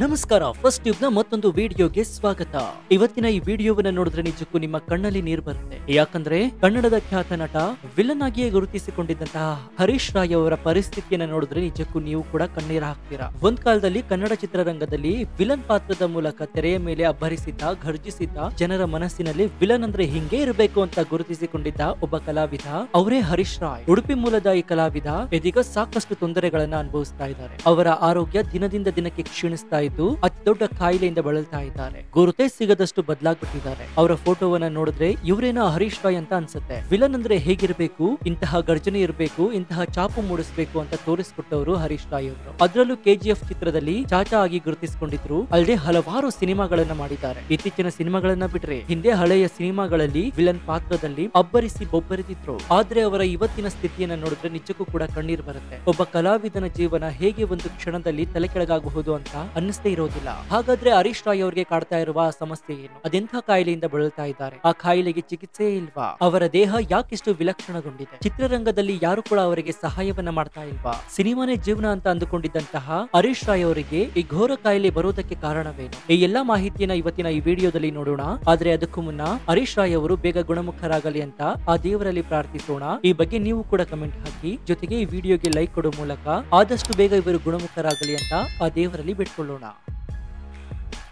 ನಮಸ್ಕಾರ, first tube ನ ಮತ್ತೊಂದು ವಿಡಿಯೋಗೆ ಸ್ವಾಗತ. ಇವತ್ತಿನ ಈ ವಿಡಿಯೋವನ್ನ ನೋಡಿದ್ರೆ ನಿಜಕ್ಕೂ ನಿಮ್ಮ ಕಣ್ಣಲ್ಲಿ ನೀರು ಬರುತ್ತೆ. ಯಾಕಂದ್ರೆ ಕನ್ನಡದ ಖ್ಯಾತ ನಟ ವಿಲನ್ ಆಗಿಯೇ ಗುರುತಿಸಿಕೊಂಡಿದ್ದಂತಹ ಹರೀಶ್ ರಾಯ್ ಅವರ ಪರಿಸ್ಥಿತಿಯನ್ನ ನೋಡಿದ್ರೆ ನಿಜಕ್ಕೂ ನೀವು ಕೂಡ ಕಣ್ಣೀರು ಹಾಕ್ತೀರಾ. ಒಂದ್ ಕಾಲದಲ್ಲಿ ಕನ್ನಡ ಚಿತ್ರರಂಗದಲ್ಲಿ ವಿಲನ್ ಪಾತ್ರದ ಮೂಲಕ ತೆರೆಯ ಮೇಲೆ ಅಬ್ಬರಿಸಿದ್ದ, ಘರ್ಜಿಸಿದ್ದ, ಜನರ ಮನಸ್ಸಿನಲ್ಲಿ ವಿಲನ್ ಅಂದ್ರೆ ಹಿಂಗೆ ಇರಬೇಕು ಅಂತ ಗುರುತಿಸಿಕೊಂಡಿದ್ದ ಒಬ್ಬ ಕಲಾವಿದ ಅವರೇ ಹರೀಶ್ ರಾಯ್. ಉಡುಪಿ ಮೂಲದ ಈ ಕಲಾವಿದ ಇದೀಗ ಸಾಕಷ್ಟು ತೊಂದರೆಗಳನ್ನ ಅನುಭವಿಸ್ತಾ ಇದ್ದಾರೆ. ಅವರ ಆರೋಗ್ಯ ದಿನದಿಂದ ದಿನಕ್ಕೆ ಕ್ಷೀಣಿಸ್ತಾ ಇದ್ದು ಅತಿ ದೊಡ್ಡ ಕಾಯಿಲೆಯಿಂದ ಬಳಲ್ತಾ ಇದ್ದಾರೆ. ಗುರುತೇ ಸಿಗದಷ್ಟು ಬದಲಾಗ್ಬಿಟ್ಟಿದ್ದಾರೆ. ಅವರ ಫೋಟೋವನ್ನ ನೋಡಿದ್ರೆ ಇವರೇನೋ ಹರೀಶ್ ರಾಯ್ ಅಂತ ಅನ್ಸುತ್ತೆ. ವಿಲನ್ ಅಂದ್ರೆ ಹೇಗಿರ್ಬೇಕು, ಇಂತಹ ಗರ್ಜನೆ ಇರಬೇಕು, ಇಂತಹ ಚಾಪು ಮೂಡಿಸಬೇಕು ಅಂತ ತೋರಿಸ್ಕೊಟ್ಟವರು ಹರೀಶ್ ರಾಯ್ ಅವರು. ಅದರಲ್ಲೂ ಕೆಜಿಎಫ್ ಚಿತ್ರದಲ್ಲಿ ಚಾಚಾ ಆಗಿ ಗುರುತಿಸಿಕೊಂಡಿದ್ರು. ಅಲ್ಲದೆ ಹಲವಾರು ಸಿನಿಮಾಗಳನ್ನ ಮಾಡಿದ್ದಾರೆ. ಇತ್ತೀಚಿನ ಸಿನಿಮಾಗಳನ್ನ ಬಿಟ್ರೆ ಹಿಂದೆ ಹಳೆಯ ಸಿನಿಮಾಗಳಲ್ಲಿ ವಿಲನ್ ಪಾತ್ರದಲ್ಲಿ ಅಬ್ಬರಿಸಿ ಬೊಬ್ಬರಿತಿದ್ರು. ಆದ್ರೆ ಅವರ ಇವತ್ತಿನ ಸ್ಥಿತಿಯನ್ನ ನೋಡಿದ್ರೆ ನಿಜಕ್ಕೂ ಕೂಡ ಕಣ್ಣೀರು ಬರುತ್ತೆ. ಒಬ್ಬ ಕಲಾವಿದನ ಜೀವನ ಹೇಗೆ ಒಂದು ಕ್ಷಣದಲ್ಲಿ ತಲೆ ಕೆಳಗಾಗಬಹುದು ಅಂತ ಅನ್ನಿಸ್ತೇ ಇರೋದಿಲ್ಲ. ಹಾಗಾದ್ರೆ ಹರೀಶ್ ರಾಯ್ ಅವರಿಗೆ ಕಾಡ್ತಾ ಇರುವ ಆ ಸಮಸ್ಯೆ ಏನು? ಅದೆಂಥ ಕಾಯಿಲೆಯಿಂದ ಬಳಲ್ತಾ ಇದ್ದಾರೆ? ಆ ಕಾಯಿಲೆಗೆ ಚಿಕಿತ್ಸೆ ಇಲ್ವಾ? ಅವರ ದೇಹ ಯಾಕಿಷ್ಟು ವಿಲಕ್ಷಣಗೊಂಡಿದೆ? ಚಿತ್ರರಂಗದಲ್ಲಿ ಯಾರು ಕೂಡ ಅವರಿಗೆ ಸಹಾಯವನ್ನ ಮಾಡ್ತಾ ಇಲ್ವಾ? ಸಿನಿಮಾನೇ ಜೀವನ ಅಂತ ಅಂದುಕೊಂಡಿದ್ದಂತಹ ಹರೀಶ್ ರಾಯ್ ಅವರಿಗೆ ಈ ಘೋರ ಕಾಯಿಲೆ ಬರೋದಕ್ಕೆ ಕಾರಣವೇನು? ಈ ಎಲ್ಲಾ ಮಾಹಿತಿಯನ್ನ ಇವತ್ತಿನ ಈ ವಿಡಿಯೋದಲ್ಲಿ ನೋಡೋಣ. ಆದ್ರೆ ಅದಕ್ಕೂ ಮುನ್ನ ಹರೀಶ್ ರಾಯ್ ಅವರು ಬೇಗ ಗುಣಮುಖರಾಗಲಿ ಅಂತ ಆ ದೇವರಲ್ಲಿ ಪ್ರಾರ್ಥಿಸೋಣ. ಈ ಬಗ್ಗೆ ನೀವು ಕೂಡ ಕಮೆಂಟ್ ಹಾಕಿ, ಜೊತೆಗೆ ಈ ವಿಡಿಯೋಗೆ ಲೈಕ್ ಕೊಡೋ ಮೂಲಕ ಆದಷ್ಟು ಬೇಗ ಇವರು ಗುಣಮುಖರಾಗಲಿ ಅಂತ ಆ ದೇವರಲ್ಲಿ ಬಿಟ್ಕೊಳ್ಳೋಣ.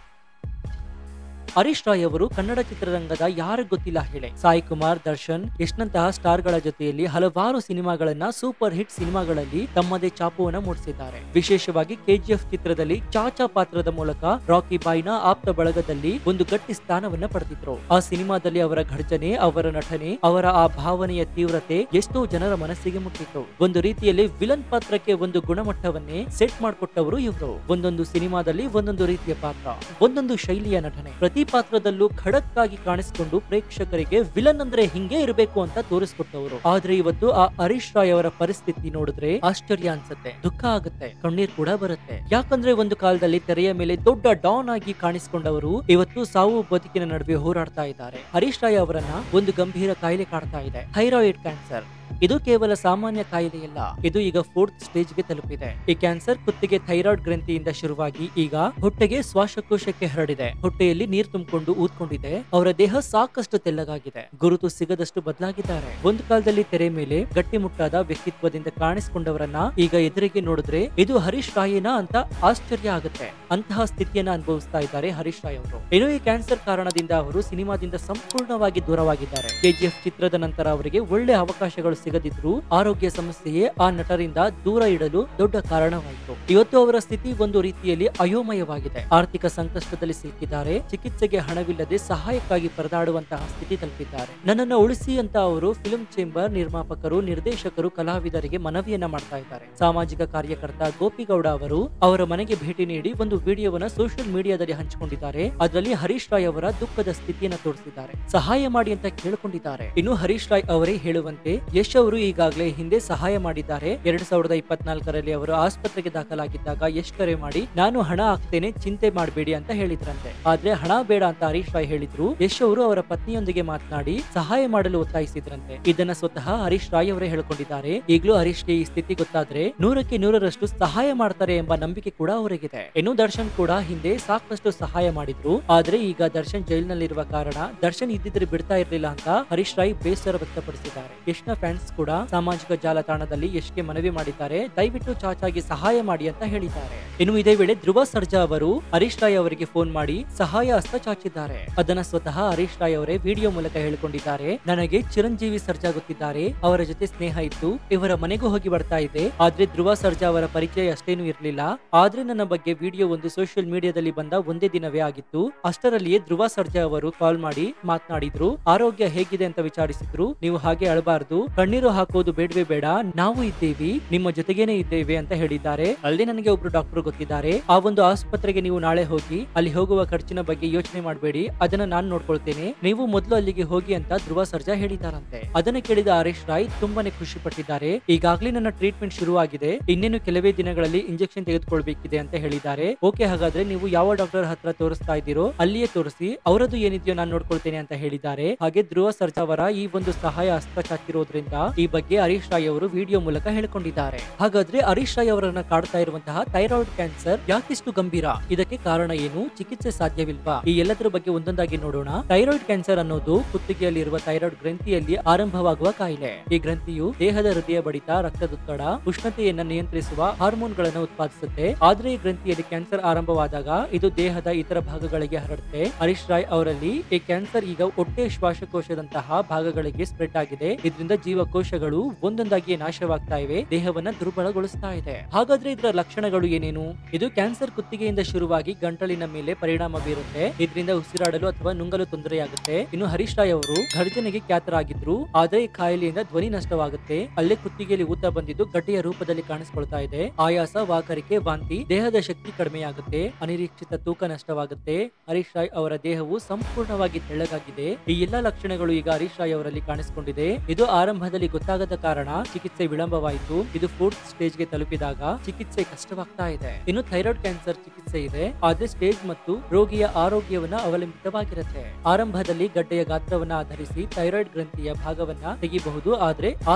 ಹರೀಶ್ ರಾಯ್ ಅವರು ಕನ್ನಡ ಚಿತ್ರರಂಗದ ಯಾರು ಗೊತ್ತಿಲ್ಲ ಹೇಳಿ. ಸಾಯಿ ಕುಮಾರ್, ದರ್ಶನ್, ಯಶ್ನಂತಹ ಸ್ಟಾರ್ ಗಳ ಜೊತೆಯಲ್ಲಿ ಹಲವಾರು ಸಿನಿಮಾಗಳನ್ನ, ಸೂಪರ್ ಹಿಟ್ ಸಿನಿಮಾಗಳಲ್ಲಿ ತಮ್ಮದೇ ಚಾಪುವನ್ನ ಮೂಡಿಸಿದ್ದಾರೆ. ವಿಶೇಷವಾಗಿ ಕೆಜಿಎಫ್ ಚಿತ್ರದಲ್ಲಿ ಚಾಚಾ ಪಾತ್ರದ ಮೂಲಕ ರಾಕಿ ಬಾಯ್ನ ಆಪ್ತ ಬಳಗದಲ್ಲಿ ಒಂದು ಗಟ್ಟಿ ಸ್ಥಾನವನ್ನ ಪಡೆದಿದ್ರು. ಆ ಸಿನಿಮಾದಲ್ಲಿ ಅವರ ಘರ್ಜನೆ, ಅವರ ನಟನೆ, ಅವರ ಆ ಭಾವನೆಯ ತೀವ್ರತೆ ಎಷ್ಟೋ ಜನರ ಮನಸ್ಸಿಗೆ ಮುಟ್ಟಿತ್ತು. ಒಂದು ರೀತಿಯಲ್ಲಿ ವಿಲನ್ ಪಾತ್ರಕ್ಕೆ ಒಂದು ಗುಣಮಟ್ಟವನ್ನೇ ಸೆಟ್ ಮಾಡಿಕೊಟ್ಟವರು ಇವರು. ಒಂದೊಂದು ಸಿನಿಮಾದಲ್ಲಿ ಒಂದೊಂದು ರೀತಿಯ ಪಾತ್ರ, ಒಂದೊಂದು ಶೈಲಿಯ ನಟನೆ. ಪ್ರತಿ ಪಾತ್ರದಲ್ಲೂ ಖಡಕ್ ಆಗಿ ಕಾಣಿಸಿಕೊಂಡು ಪ್ರೇಕ್ಷಕರಿಗೆ ವಿಲನ್ ಅಂದ್ರೆ ಹಿಂಗೆ ಇರಬೇಕು ಅಂತ ತೋರಿಸ್ಕೊಟ್ಟವರು. ಆದ್ರೆ ಇವತ್ತು ಆ ಹರೀಶ್ ರಾಯ್ ಅವರ ಪರಿಸ್ಥಿತಿ ನೋಡಿದ್ರೆ ಆಶ್ಚರ್ಯ ಅನ್ಸುತ್ತೆ, ದುಃಖ ಆಗುತ್ತೆ, ಕಣ್ಣೀರ್ ಕೂಡ ಬರುತ್ತೆ. ಯಾಕಂದ್ರೆ ಒಂದು ಕಾಲದಲ್ಲಿ ತೆರೆಯ ಮೇಲೆ ದೊಡ್ಡ ಡಾನ್ ಆಗಿ ಕಾಣಿಸಿಕೊಂಡವರು ಇವತ್ತು ಸಾವು ಬದುಕಿನ ನಡುವೆ ಹೋರಾಡ್ತಾ ಇದ್ದಾರೆ. ಹರೀಶ್ ರಾಯ್ ಅವರನ್ನ ಒಂದು ಗಂಭೀರ ಕಾಯಿಲೆ ಕಾಡ್ತಾ ಇದೆ, ಥೈರಾಯ್ಡ್ ಕ್ಯಾನ್ಸರ್. ಇದು ಕೇವಲ ಸಾಮಾನ್ಯ ಕಾಯಿಲೆಯಲ್ಲ, ಇದು ಈಗ 4th ಸ್ಟೇಜ್ ಗೆ ತಲುಪಿದೆ. ಈ ಕ್ಯಾನ್ಸರ್ ಕುತ್ತಿಗೆ ಥೈರಾಯ್ಡ್ ಗ್ರಂಥಿಯಿಂದ ಶುರುವಾಗಿ ಈಗ ಹೊಟ್ಟೆಗೆ, ಶ್ವಾಸಕೋಶಕ್ಕೆ ಹರಡಿದೆ. ಹೊಟ್ಟೆಯಲ್ಲಿ ನೀರು ತುಂಬಿಕೊಂಡು ಊದ್ಕೊಂಡಿದೆ. ಅವರ ದೇಹ ಸಾಕಷ್ಟು ತೆಳ್ಳಗಾಗಿದೆ, ಗುರುತು ಸಿಗದಷ್ಟು ಬದಲಾಗಿದ್ದಾರೆ. ಒಂದು ಕಾಲದಲ್ಲಿ ತೆರೆ ಮೇಲೆ ಗಟ್ಟಿಮುಟ್ಟಾದ ವ್ಯಕ್ತಿತ್ವದಿಂದ ಕಾಣಿಸಿಕೊಂಡವರನ್ನ ಈಗ ಎದುರಿಗೆ ನೋಡಿದ್ರೆ ಇದು ಹರೀಶ್ ರಾಯೇನಾ ಅಂತ ಆಶ್ಚರ್ಯ ಆಗುತ್ತೆ. ಅಂತಹ ಸ್ಥಿತಿಯನ್ನ ಅನುಭವಿಸ್ತಾ ಇದ್ದಾರೆ ಹರೀಶ್ ರಾಯ್ ಅವರು. ಇನ್ನು ಈ ಕ್ಯಾನ್ಸರ್ ಕಾರಣದಿಂದ ಅವರು ಸಿನಿಮಾದಿಂದ ಸಂಪೂರ್ಣವಾಗಿ ದೂರವಾಗಿದ್ದಾರೆ. ಕೆಜಿಎಫ್ ಚಿತ್ರದ ನಂತರ ಅವರಿಗೆ ಒಳ್ಳೆ ಅವಕಾಶಗಳು ಸಿಗದಿದ್ರು ಆರೋಗ್ಯ ಸಮಸ್ಯೆಯೇ ಆ ನಟರಿಂದ ದೂರ ಇಡಲು ದೊಡ್ಡ ಕಾರಣವಾಯಿತು. ಇವತ್ತು ಅವರ ಸ್ಥಿತಿ ಒಂದು ರೀತಿಯಲ್ಲಿ ಅಯೋಮಯವಾಗಿದೆ. ಆರ್ಥಿಕ ಸಂಕಷ್ಟದಲ್ಲಿ ಸಿಲುಕಿದ್ದಾರೆ. ಚಿಕಿತ್ಸೆಗೆ ಹಣವಿಲ್ಲದೆ ಸಹಾಯಕ್ಕಾಗಿ ಪರದಾಡುವಂತಹ ಸ್ಥಿತಿ ತಲುಪಿದ್ದಾರೆ. ನನ್ನನ್ನು ಉಳಿಸಿ ಅಂತ ಅವರು ಫಿಲ್ಮ್ ಚೇಂಬರ್ ನಿರ್ಮಾಪಕರು, ನಿರ್ದೇಶಕರು, ಕಲಾವಿದರಿಗೆ ಮನವಿಯನ್ನ ಮಾಡ್ತಾ ಇದ್ದಾರೆ. ಸಾಮಾಜಿಕ ಕಾರ್ಯಕರ್ತ ಗೋಪಿಗೌಡ ಅವರು ಅವರ ಮನೆಗೆ ಭೇಟಿ ನೀಡಿ ಒಂದು ವಿಡಿಯೋವನ್ನ ಸೋಷಿಯಲ್ ಮೀಡಿಯಾದಲ್ಲಿ ಹಂಚಿಕೊಂಡಿದ್ದಾರೆ. ಅದರಲ್ಲಿ ಹರೀಶ್ ರಾಯ್ ಅವರ ದುಃಖದ ಸ್ಥಿತಿಯನ್ನ ತೋರಿಸಿದ್ದಾರೆ. ಸಹಾಯ ಮಾಡಿ ಅಂತ ಕೇಳಿಕೊಂಡಿದ್ದಾರೆ. ಇನ್ನು ಹರೀಶ್ ರಾಯ್ ಅವರೇ ಹೇಳುವಂತೆ ಯಶ್ ಅವರು ಈಗಾಗಲೇ ಹಿಂದೆ ಸಹಾಯ ಮಾಡಿದ್ದಾರೆ. 2024ರಲ್ಲಿ ಅವರು ಆಸ್ಪತ್ರೆಗೆ ದಾಖಲಾಗಿದ್ದಾಗ ಯಶ್ ಕರೆ ಮಾಡಿ ನಾನು ಹಣ ಹಾಕ್ತೇನೆ, ಚಿಂತೆ ಮಾಡಬೇಡಿ ಅಂತ ಹೇಳಿದ್ರಂತೆ. ಆದ್ರೆ ಹಣ ಬೇಡ ಅಂತ ಹರೀಶ್ ರಾಯ್ ಹೇಳಿದ್ರು. ಯಶ್ ಅವರು ಅವರ ಪತ್ನಿಯೊಂದಿಗೆ ಮಾತನಾಡಿ ಸಹಾಯ ಮಾಡಲು ಒತ್ತಾಯಿಸಿದ್ರಂತೆ. ಇದನ್ನ ಸ್ವತಃ ಹರೀಶ್ ರಾಯ್ ಅವರೇ ಹೇಳ್ಕೊಂಡಿದ್ದಾರೆ. ಈಗಲೂ ಹರೀಶ್ಗೆ ಈ ಸ್ಥಿತಿ ಗೊತ್ತಾದ್ರೆ 100ಕ್ಕೆ 100ರಷ್ಟು ಸಹಾಯ ಮಾಡ್ತಾರೆ ಎಂಬ ನಂಬಿಕೆ ಕೂಡ ಅವರಿಗಿದೆ. ಇನ್ನು ದರ್ಶನ್ ಕೂಡ ಹಿಂದೆ ಸಾಕಷ್ಟು ಸಹಾಯ ಮಾಡಿದ್ರು. ಆದ್ರೆ ಈಗ ದರ್ಶನ್ ಜೈಲಿನಲ್ಲಿರುವ ಕಾರಣ ದರ್ಶನ್ ಇದ್ದಿದ್ರೆ ಬಿಡ್ತಾ ಇರ್ಲಿಲ್ಲ ಅಂತ ಹರೀಶ್ ರಾಯ್ ಬೇಸರ ವ್ಯಕ್ತಪಡಿಸಿದ್ದಾರೆ. ಯಶ್ನ ಫ್ಯಾನ್ಸ್ ಕೂಡ ಸಾಮಾಜಿಕ ಜಾಲತಾಣದಲ್ಲಿ ಯಶ್ಗೆ ಮನವಿ ಮಾಡಿದ್ದಾರೆ, ದಯವಿಟ್ಟು ಚಾಚಾಗಿ ಸಹಾಯ ಮಾಡಿ ಅಂತ ಹೇಳಿದ್ದಾರೆ. ಇನ್ನು ಇದೇ ವೇಳೆ ಧ್ರುವ ಸರ್ಜಾ ಅವರು ಹರೀಶ್ ರಾಯ್ ಅವರಿಗೆ ಫೋನ್ ಮಾಡಿ ಸಹಾಯ ಹಸ್ತ ಚಾಚಿದ್ದಾರೆ. ಅದನ್ನ ಸ್ವತಃ ಹರೀಶ್ ರಾಯ್ ಅವರೇ ವಿಡಿಯೋ ಮೂಲಕ ಹೇಳಿಕೊಂಡಿದ್ದಾರೆ. ನನಗೆ ಚಿರಂಜೀವಿ ಸರ್ಜಾ ಗೊತ್ತಿದ್ದಾರೆ, ಅವರ ಜೊತೆ ಸ್ನೇಹ ಇತ್ತು, ಇವರ ಮನೆಗೂ ಹೋಗಿ ಬರ್ತಾ ಇದ್ದೆ. ಆದ್ರೆ ಧ್ರುವ ಸರ್ಜಾ ಅವರ ಪರಿಚಯ ಅಷ್ಟೇನು ಇರ್ಲಿಲ್ಲ. ಆದ್ರೆ ನನ್ನ ಬಗ್ಗೆ ವಿಡಿಯೋ ಒಂದು ಸೋಷಿಯಲ್ ಮೀಡಿಯಾದಲ್ಲಿ ಬಂದ ಒಂದೇ ದಿನವೇ ಆಗಿತ್ತು. ಅಷ್ಟರಲ್ಲಿಯೇ ಧ್ರುವ ಸರ್ಜಾ ಅವರು ಕಾಲ್ ಮಾಡಿ ಮಾತನಾಡಿದ್ರು. ಆರೋಗ್ಯ ಹೇಗಿದೆ ಅಂತ ವಿಚಾರಿಸಿದ್ರು. ನೀವು ಹಾಗೆ ಅಳಬಾರ್ದು, ಕಣ್ಣೀರು ಹಾಕೋದು ಬೇಡವೇ ಬೇಡ, ನಾವು ಇದ್ದೇವಿ, ನಿಮ್ಮ ಜೊತೆಗೇನೆ ಇದ್ದೇವೆ ಅಂತ ಹೇಳಿದ್ದಾರೆ. ಅಲ್ಲದೆ ನನಗೆ ಒಬ್ರು ಡಾಕ್ಟರ್ ಗೊತ್ತಿದ್ದಾರೆ, ಆ ಒಂದು ಆಸ್ಪತ್ರೆಗೆ ನೀವು ನಾಳೆ ಹೋಗಿ ಅಲ್ಲಿ ಹೋಗುವ ಖರ್ಚಿನ ಬಗ್ಗೆ ಯೋಚನೆ ಮಾಡಬೇಡಿ, ಅದನ್ನ ನಾನು ನೋಡ್ಕೊಳ್ತೇನೆ, ನೀವು ಮೊದಲು ಅಲ್ಲಿಗೆ ಹೋಗಿ ಅಂತ ಧ್ರುವ ಸರ್ಜಾ ಹೇಳಿದಾರಂತೆ. ಅದನ್ನ ಕೇಳಿದ ಹರೀಶ್ ರಾಯ್ ತುಂಬಾನೇ ಖುಷಿ ಪಟ್ಟಿದ್ದಾರೆ. ಈಗಾಗಲೇ ನನ್ನ ಟ್ರೀಟ್ಮೆಂಟ್ ಶುರುವಾಗಿದೆ, ಇನ್ನೇನು ಕೆಲವೇ ದಿನಗಳಲ್ಲಿ ಇಂಜೆಕ್ಷನ್ ತೆಗೆದುಕೊಳ್ಬೇಕಿದೆ ಅಂತ ಹೇಳಿದ್ದಾರೆ. ಓಕೆ, ಹಾಗಾದ್ರೆ ನೀವು ಯಾವ ಡಾಕ್ಟರ್ ಹತ್ರ ತೋರಿಸ್ತಾ ಇದ್ದೀರೋ ಅಲ್ಲಿಯೇ ತೋರಿಸಿ, ಅವರದ್ದು ಏನಿದೆಯೋ ನಾನು ನೋಡ್ಕೊಳ್ತೇನೆ ಅಂತ ಹೇಳಿದ್ದಾರೆ. ಹಾಗೆ ಧ್ರುವ ಸರ್ಜಾ ಅವರ ಈ ಒಂದು ಸಹಾಯ ಹಸ್ತ ಚಾಚಿರೋದ್ರಿಂದ ಅಂತ ಈ ಬಗ್ಗೆ ಹರೀಶ್ ರಾಯ್ ಅವರು ವಿಡಿಯೋ ಮೂಲಕ ಹೇಳಿಕೊಂಡಿದ್ದಾರೆ. ಹಾಗಾದ್ರೆ ಹರೀಶ್ ರಾಯ್ ಅವರನ್ನ ಕಾಡ್ತಾ ಇರುವಂತಹ ಥೈರಾಯ್ಡ್ ಕ್ಯಾನ್ಸರ್ ಯಾಕಿಷ್ಟು ಗಂಭೀರ? ಇದಕ್ಕೆ ಕಾರಣ ಏನು? ಚಿಕಿತ್ಸೆ ಸಾಧ್ಯವಿಲ್ವಾ? ಈ ಎಲ್ಲದರ ಬಗ್ಗೆ ಒಂದೊಂದಾಗಿ ನೋಡೋಣ. ಥೈರಾಯ್ಡ್ ಕ್ಯಾನ್ಸರ್ ಅನ್ನೋದು ಕುತ್ತಿಗೆಯಲ್ಲಿರುವ ಥೈರಾಯ್ಡ್ ಗ್ರಂಥಿಯಲ್ಲಿ ಆರಂಭವಾಗುವ ಕಾಯಿಲೆ. ಈ ಗ್ರಂಥಿಯು ದೇಹದ ಹೃದಯ ಬಡಿತ, ರಕ್ತದೊತ್ತಡ, ಉಷ್ಣತೆಯನ್ನ ನಿಯಂತ್ರಿಸುವ ಹಾರ್ಮೋನ್ಗಳನ್ನು ಉತ್ಪಾದಿಸುತ್ತೆ. ಆದ್ರೆ ಈ ಗ್ರಂಥಿಯಲ್ಲಿ ಕ್ಯಾನ್ಸರ್ ಆರಂಭವಾದಾಗ ಇದು ದೇಹದ ಇತರ ಭಾಗಗಳಿಗೆ ಹರಡುತ್ತೆ. ಹರೀಶ್ ರಾಯ್ ಅವರಲ್ಲಿ ಈ ಕ್ಯಾನ್ಸರ್ ಈಗ ಹೊಟ್ಟೆ ಶ್ವಾಸಕೋಶದಂತಹ ಭಾಗಗಳಿಗೆ ಸ್ಪ್ರೆಡ್ ಆಗಿದೆ. ಇದರಿಂದ ಜೀವಕೋಶಗಳು ಒಂದೊಂದಾಗಿ ನಾಶವಾಗ್ತಾ ಇವೆ, ದೇಹವನ್ನ ದುರ್ಬಲಗೊಳಿಸ್ತಾ ಇದೆ. ಹಾಗಾದ್ರೆ ಇದರ ಲಕ್ಷಣಗಳು ಏನೇನು? ಇದು ಕ್ಯಾನ್ಸರ್ ಕುತ್ತಿಗೆಯಿಂದ ಶುರುವಾಗಿ ಗಂಟಲಿನ ಮೇಲೆ ಪರಿಣಾಮ ಬೀರುತ್ತೆ. ಇದರಿಂದ ಉಸಿರಾಡಲು ಅಥವಾ ನುಂಗಲು ತೊಂದರೆಯಾಗುತ್ತೆ. ಇನ್ನು ಹರೀಶ್ ರಾಯ್ ಅವರು ಗರ್ಜನೆಗೆ ಖ್ಯಾತರಾಗಿದ್ರು. ಆದ್ರೆ ಈ ಕಾಯಿಲೆಯಿಂದ ಧ್ವನಿ ನಷ್ಟವಾಗುತ್ತೆ. ಅಲ್ಲೇ ಕುತ್ತಿಗೆಯಲ್ಲಿ ಊತ ಬಂದಿದ್ದು ಗಡ್ಡೆಯ ರೂಪದಲ್ಲಿ ಕಾಣಿಸಿಕೊಳ್ತಾ ಇದೆ. ಆಯಾಸ, ವಾಕರಿಕೆ, ವಾಂತಿ, ದೇಹದ ಶಕ್ತಿ ಕಡಿಮೆಯಾಗುತ್ತೆ, ಅನಿರೀಕ್ಷಿತ ತೂಕ ನಷ್ಟವಾಗುತ್ತೆ. ಹರೀಶ್ ರಾಯ್ ಅವರ ದೇಹವು ಸಂಪೂರ್ಣವಾಗಿ ತೆಳ್ಳಗಾಗಿದೆ. ಈ ಎಲ್ಲಾ ಲಕ್ಷಣಗಳು ಈಗ ಹರೀಶ್ ರಾಯ್ ಅವರಲ್ಲಿ ಕಾಣಿಸಿಕೊಂಡಿದೆ. ಇದು ಆರಂಭದಲ್ಲಿ ಗೊತ್ತಾಗದ ಕಾರಣ ಚಿಕಿತ್ಸೆ ವಿಳಂಬವಾಯಿತು. ಇದು ಫೋರ್ತ್ ಸ್ಟೇಜ್ ಗೆ ತಲುಪಿದಾಗ ಚಿಕಿತ್ಸೆ ಕಷ್ಟವಾಗ್ತಾ ಇದೆ. ಇನ್ನು ಥೈರಾಯ್ಡ್ ಕ್ಯಾನ್ಸರ್ ಚಿಕಿತ್ಸೆ ಇದೆ, ಆದ್ರೆ ಸ್ಟೇಜ್ ಮತ್ತು ರೋಗಿಯ ಆರೋಗ್ಯವನ್ನ ಅವಲಂಬಿತವಾಗಿರುತ್ತೆ. ಆರಂಭದಲ್ಲಿ ಗಡ್ಡೆಯ ಗಾತ್ರವನ್ನ ಆಧರಿಸಿ ಥೈರಾಯ್ಡ್ ಗ್ರಂಥಿಯ ಭಾಗವನ್ನ ತೆಗಿಬಹುದು, ಆದ್ರೆ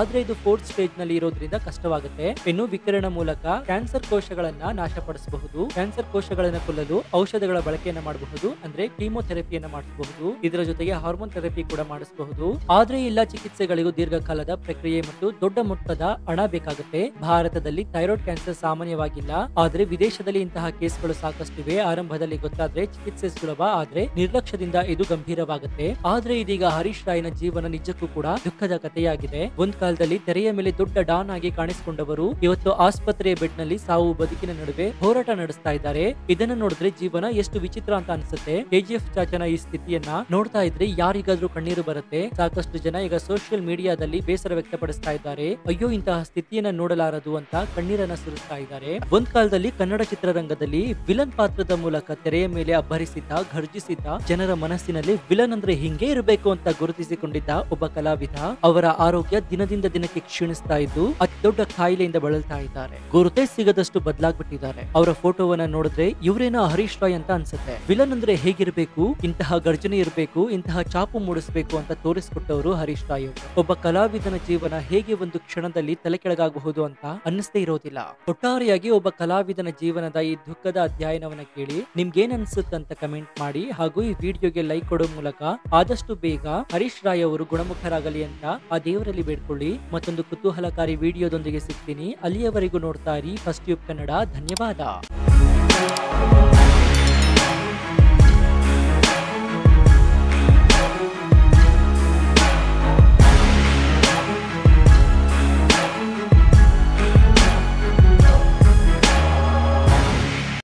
ಇದು ಫೋರ್ತ್ ಸ್ಟೇಜ್ ನಲ್ಲಿ ಇರೋದ್ರಿಂದ ಕಷ್ಟವಾಗುತ್ತೆ. ಇನ್ನು ವಿಕಿರಣ ಮೂಲಕ ಕ್ಯಾನ್ಸರ್ ಕೋಶಗಳನ್ನ ನಾಶಪಡಿಸಬಹುದು. ಕ್ಯಾನ್ಸರ್ ಕೋಶಗಳನ್ನ ಕೊಲ್ಲಲು ಔಷಧಗಳ ಬಳಕೆಯನ್ನ ಮಾಡಬಹುದು, ಅಂದ್ರೆ ಕೀಮೋಥೆರಪಿಯನ್ನ ಮಾಡಿಸಬಹುದು. ಇದರ ಜೊತೆಗೆ ಹಾರ್ಮೋನ್ ಥೆರಪಿ ಕೂಡ ಮಾಡಿಸಬಹುದು. ಆದ್ರೆ ಎಲ್ಲ ಚಿಕಿತ್ಸೆಗಳಿಗೂ ದೀರ್ಘಕಾಲದ ಪ್ರಕ್ರಿಯೆ ಮತ್ತು ದೊಡ್ಡ ಮೊತ್ತದ ಹಣ ಬೇಕಾಗುತ್ತೆ. ಭಾರತದಲ್ಲಿ ಥೈರಾಯ್ಡ್ ಕ್ಯಾನ್ಸರ್ ಸಾಮಾನ್ಯವಾಗಿಲ್ಲ, ಆದ್ರೆ ವಿದೇಶದಲ್ಲಿ ಇಂತಹ ಕೇಸ್ಗಳು ಸಾಕಷ್ಟಿವೆ. ಆರಂಭದಲ್ಲಿ ಗೊತ್ತಾದ್ರೆ ಚಿಕಿತ್ಸೆ ಸುಲಭ, ಆದ್ರೆ ನಿರ್ಲಕ್ಷ್ಯದಿಂದ ಇದು ಗಂಭೀರವಾಗುತ್ತೆ. ಆದ್ರೆ ಇದೀಗ ಹರೀಶ್ ರಾಯ್ನ ಜೀವನ ನಿಜಕ್ಕೂ ಕೂಡ ದುಃಖದ ಕಥೆಯಾಗಿದೆ. ಒಂದ್ ಕಾಲದಲ್ಲಿ ತೆರೆಯ ಮೇಲೆ ದೊಡ್ಡ ಡಾನ್ ಆಗಿ ಕಾಣಿಸಿಕೊಂಡವರು ಇವತ್ತು ಆಸ್ಪತ್ರೆಯ ಬೆಡ್ ನಲ್ಲಿ ಸಾವು ಬದುಕಿನ ನಡುವೆ ಹೋರಾಟ ನಡೆಸ್ತಾ ಇದ್ದಾರೆ. ಇದನ್ನ ನೋಡಿದ್ರೆ ಜೀವನ ಎಷ್ಟು ವಿಚಿತ್ರ ಅಂತ ಅನ್ಸುತ್ತೆ. ಕೆಜಿಎಫ್ ಚಾಚನ ಈ ಸ್ಥಿತಿಯನ್ನ ನೋಡ್ತಾ ಇದ್ರೆ ಯಾರಿಗಾದ್ರೂ ಕಣ್ಣೀರು ಬರುತ್ತೆ. ಸಾಕಷ್ಟು ಜನ ಈಗ ಸೋಷಿಯಲ್ ಮೀಡಿಯಾದಲ್ಲಿ ಬೇಸರ ವ್ಯಕ್ತಪಡಿಸ್ತಾ ಇದ್ದಾರೆ. ಅಯ್ಯೋ, ಇಂತಹ ಸ್ಥಿತಿಯನ್ನ ನೋಡಲಾರದು ಅಂತ ಕಣ್ಣೀರನ್ನ ಸುರಿಸ್ತಾ ಇದ್ದಾರೆ. ಒಂದ್ ಕಾಲದಲ್ಲಿ ಕನ್ನಡ ಚಿತ್ರರಂಗದಲ್ಲಿ ವಿಲನ್ ಪಾತ್ರದ ಮೂಲಕ ತೆರೆಯ ಮೇಲೆ ಅಬ್ಬರಿಸಿದ್ದ, ಘರ್ಜಿಸಿದ್ದ, ಜನರ ಮನಸ್ಸಿನಲ್ಲಿ ವಿಲನ್ ಅಂದ್ರೆ ಹಿಂಗೆ ಇರಬೇಕು ಅಂತ ಗುರುತಿಸಿಕೊಂಡಿದ್ದ ಒಬ್ಬ ಕಲಾವಿದ, ಅವರ ಆರೋಗ್ಯ ದಿನದಿಂದ ದಿನಕ್ಕೆ ಕ್ಷೀಣಿಸ್ತಾ ಇದ್ದು ಅತಿ ದೊಡ್ಡ ಕಾಯಿಲೆಯಿಂದ ಬಳಲ್ತಾ ಇದ್ದಾರೆ. ಗುರುತೇ ಸಿಗದಷ್ಟು ಬದಲಾಗ್ಬಿಟ್ಟಿದ್ದಾರೆ. ಅವರ ಫೋಟೋವನ್ನ ನೋಡಿದ್ರೆ ಇವರೇನೋ ಹರೀಶ್ ರಾಯ್ ಅಂತ ಅನ್ಸುತ್ತೆ. ವಿಲನ್ ಅಂದ್ರೆ ಹೇಗಿರ್ಬೇಕು, ಇಂತಹ ಗರ್ಜನೆ ಇರಬೇಕು, ಇಂತಹ ಚಾಪು ಮೂಡಿಸಬೇಕು ಅಂತ ತೋರಿಸ್ಕೊಟ್ಟವರು ಹರೀಶ್ ರಾಯ್ ಅವರು. ಒಬ್ಬ ಕಲಾವಿದನ ಜೀವನ ಹೇಗೆ ಒಂದು ಕ್ಷಣದಲ್ಲಿ ತಲೆ ಕೆಳಗಾಗಬಹುದು ಅಂತ ಅನ್ನಿಸ್ತೇ ಇರೋದಿಲ್ಲ. ಒಟ್ಟಾರೆಯಾಗಿ ಒಬ್ಬ ಕಲಾವಿದನ ಜೀವನದ ಈ ದುಃಖದ ಅಧ್ಯಯನವನ್ನ ಕೇಳಿ ನಿಮ್ಗೇನ್ ಅನ್ಸುತ್ತೆ ಅಂತ ಕಮೆಂಟ್ ಮಾಡಿ. ಹಾಗೂ ಈ ವಿಡಿಯೋಗೆ ಲೈಕ್ ಕೊಡೋ ಮೂಲಕ ಆದಷ್ಟು ಬೇಗ ಹರೀಶ್ ರಾಯ್ ಅವರು ಗುಣಮುಖರಾಗಲಿ ಅಂತ ಆ ದೇವರಲ್ಲಿ ಬೇಡ್ಕೊಳ್ಳಿ. ಮತ್ತೊಂದು ಕುತೂಹಲಕಾರಿ ವಿಡಿಯೋದೊಂದಿಗೆ ಸಿಗ್ತೀನಿ. ಅಲ್ಲಿಯವರೆಗೂ ನೋಡ್ತಾ ಇರಿ ಫಸ್ಟ್ ಟ್ಯೂಬ್ ಕನ್ನಡ. ಧನ್ಯವಾದ.